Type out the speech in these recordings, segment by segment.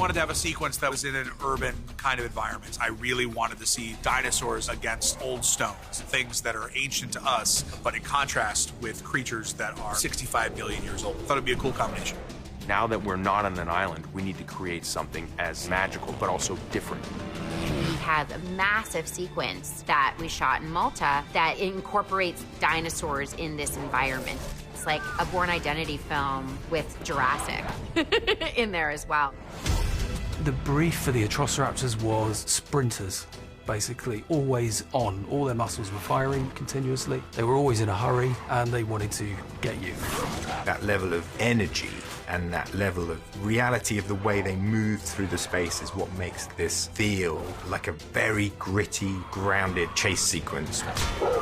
wanted to have a sequence that was in an urban kind of environment. I really wanted to see dinosaurs against old stones, things that are ancient to us, but in contrast with creatures that are 65 billion years old. I thought it'd be a cool combination. Now that we're not on an island, we need to create something as magical, but also different. We have a massive sequence that we shot in Malta that incorporates dinosaurs in this environment. It's like a Born Identity film with Jurassic in there as well. The brief for the Atrociraptors was sprinters, basically, always on. All their muscles were firing continuously. They were always in a hurry, and they wanted to get you. That level of energy and that level of reality of the way they move through the space is what makes this feel like a very gritty, grounded chase sequence.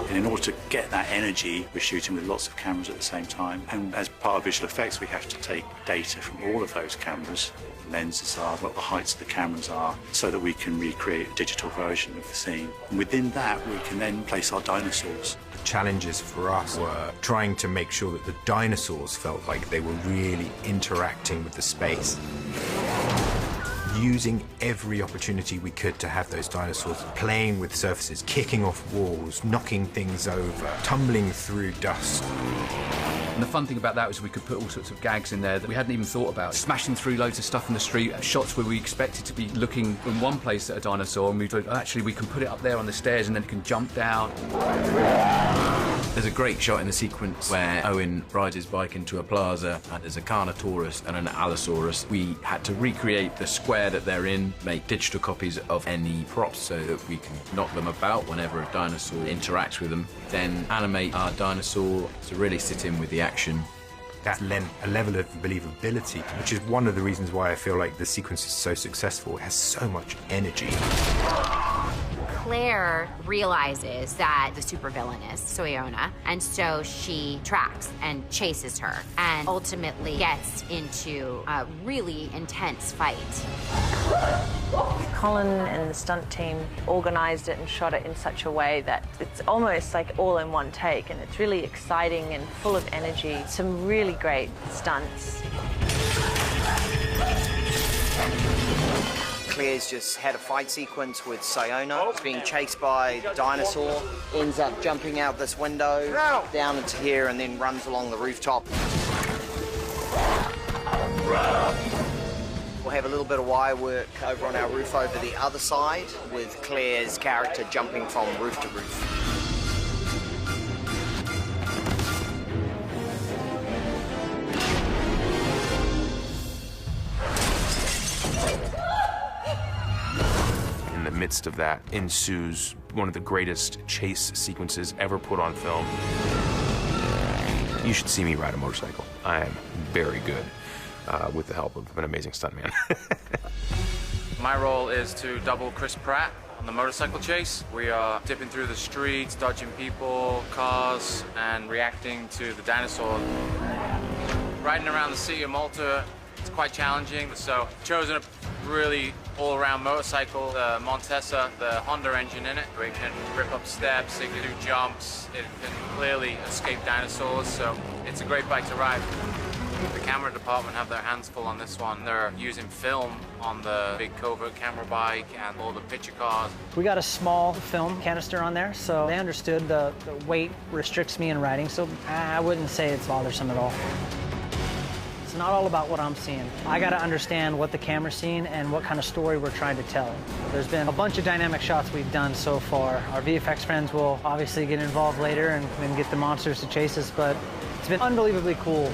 And in order to get that energy, we're shooting with lots of cameras at the same time. And as part of visual effects, we have to take data from all of those cameras. What the lenses are, what the heights of the cameras are, so that we can recreate a digital version of the scene. And within that, we can then place our dinosaurs. Challenges for us were trying to make sure that the dinosaurs felt like they were really interacting with the space. Using every opportunity we could to have those dinosaurs playing with surfaces, kicking off walls, knocking things over, tumbling through dust. And the fun thing about that was we could put all sorts of gags in there that we hadn't even thought about. Smashing through loads of stuff in the street, shots where we expected to be looking in one place at a dinosaur, and we thought, actually, we can put it up there on the stairs and then it can jump down. There's a great shot in the sequence where Owen rides his bike into a plaza and there's a Carnotaurus and an Allosaurus. We had to recreate the square that they're in, make digital copies of any props so that we can knock them about whenever a dinosaur interacts with them. Then animate our dinosaur to really sit in with the action. That lent a level of believability, which is one of the reasons why I feel like the sequence is so successful. It has so much energy. Claire realizes that the supervillain is Soyona, and so she tracks and chases her and ultimately gets into a really intense fight. Colin and the stunt team organized it and shot it in such a way that it's almost like all in one take, and it's really exciting and full of energy. Some really great stunts. Claire's just had a fight sequence with Sayona, being chased by a dinosaur, ends up jumping out this window, down into here, and then runs along the rooftop. We'll have a little bit of wire work over on our roof over the other side, with Claire's character jumping from roof to roof. In the midst of that ensues one of the greatest chase sequences ever put on film. You should see me ride a motorcycle. I am very good with the help of an amazing stuntman. My role is to double Chris Pratt on the motorcycle chase. We are dipping through the streets, dodging people, cars, and reacting to the dinosaur. Riding around the city of Malta, it's quite challenging, so I've chosen a really all-around motorcycle, the Montesa, the Honda engine in it. We can rip up steps, it can do jumps, it can clearly escape dinosaurs, so it's a great bike to ride. The camera department have their hands full on this one. They're using film on the big covert camera bike and all the picture cars. We got a small film canister on there, so they understood the weight restricts me in riding, so I wouldn't say it's bothersome at all. It's not all about what I'm seeing. I got to understand what the camera's seeing and what kind of story we're trying to tell. There's been a bunch of dynamic shots we've done so far. Our VFX friends will obviously get involved later and get the monsters to chase us, but it's been unbelievably cool.